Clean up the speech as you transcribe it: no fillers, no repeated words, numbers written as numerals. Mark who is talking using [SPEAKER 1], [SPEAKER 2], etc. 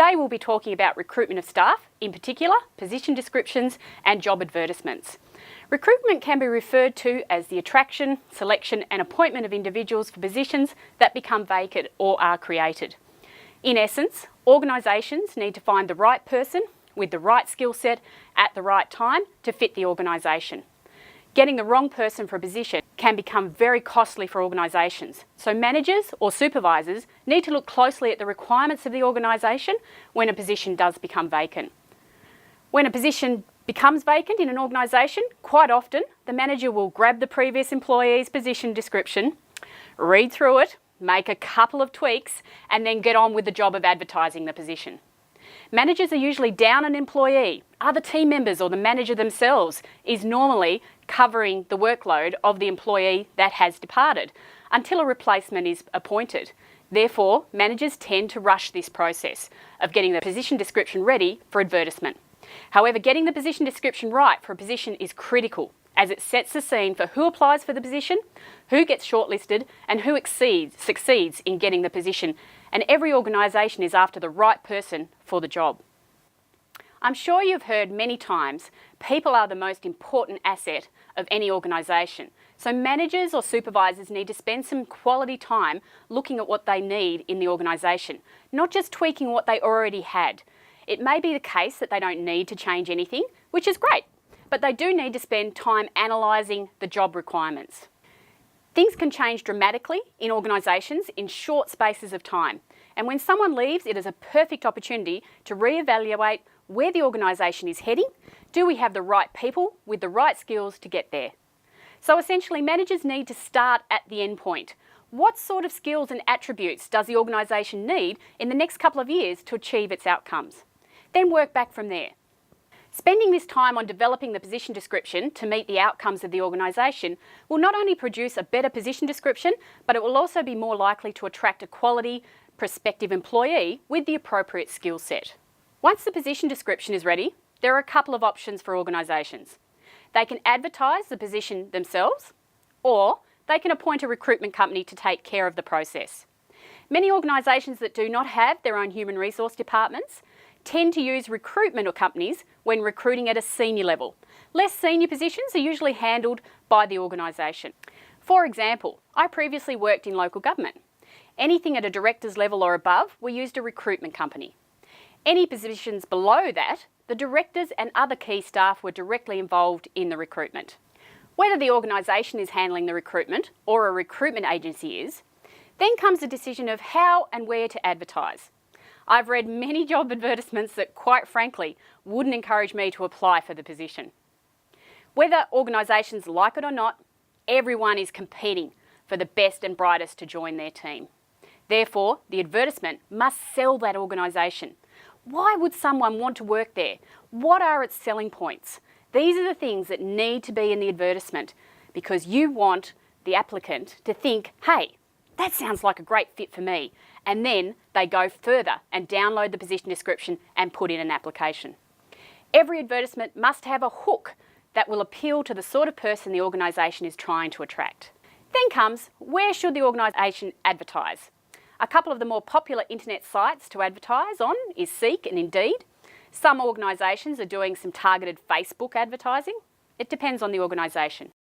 [SPEAKER 1] Today we'll be talking about recruitment of staff, in particular position descriptions and job advertisements. Recruitment can be referred to as the attraction, selection and appointment of individuals for positions that become vacant or are created. In essence, organisations need to find the right person with the right skill set at the right time to fit the organisation. Getting the wrong person for a position can become very costly for organisations, so managers or supervisors need to look closely at the requirements of the organisation when a position does become vacant. When a position becomes vacant in an organisation, quite often the manager will grab the previous employee's position description, read through it, make a couple of tweaks and then get on with the job of advertising the position. Managers are usually down an employee. Other team members or the manager themselves is normally covering the workload of the employee that has departed until a replacement is appointed. Therefore, managers tend to rush this process of getting the position description ready for advertisement. However, getting the position description right for a position is critical, as it sets the scene for who applies for the position, who gets shortlisted and who succeeds in getting the position, and every organisation is after the right person for the job. I'm sure you've heard many times, people are the most important asset of any organisation, so managers or supervisors need to spend some quality time looking at what they need in the organisation, not just tweaking what they already had. It may be the case that they don't need to change anything, which is great, but they do need to spend time analysing the job requirements. Things can change dramatically in organisations in short spaces of time, and when someone leaves, it is a perfect opportunity to re-evaluate where the organisation is heading. Do we have the right people with the right skills to get there? So essentially, managers need to start at the end point. What sort of skills and attributes does the organisation need in the next couple of years to achieve its outcomes? Then work back from there. Spending this time on developing the position description to meet the outcomes of the organisation will not only produce a better position description, but it will also be more likely to attract a quality prospective employee with the appropriate skill set. Once the position description is ready, there are a couple of options for organisations. They can advertise the position themselves, or they can appoint a recruitment company to take care of the process. Many organisations that do not have their own human resource departments tend to use recruitment companies when recruiting at a senior level. Less senior positions are usually handled by the organisation. For example, I previously worked in local government. Anything at a director's level or above, we used a recruitment company. Any positions below that, the directors and other key staff were directly involved in the recruitment. Whether the organisation is handling the recruitment or a recruitment agency is, then comes the decision of how and where to advertise. I've read many job advertisements that, quite frankly, wouldn't encourage me to apply for the position. Whether organisations like it or not, everyone is competing for the best and brightest to join their team. Therefore, the advertisement must sell that organisation. Why would someone want to work there? What are its selling points? These are the things that need to be in the advertisement, because you want the applicant to think, hey, that sounds like a great fit for me. And then they go further and download the position description and put in an application. Every advertisement must have a hook that will appeal to the sort of person the organisation is trying to attract. Then comes, where should the organisation advertise? A couple of the more popular internet sites to advertise on is Seek and Indeed. Some organisations are doing some targeted Facebook advertising. It depends on the organisation.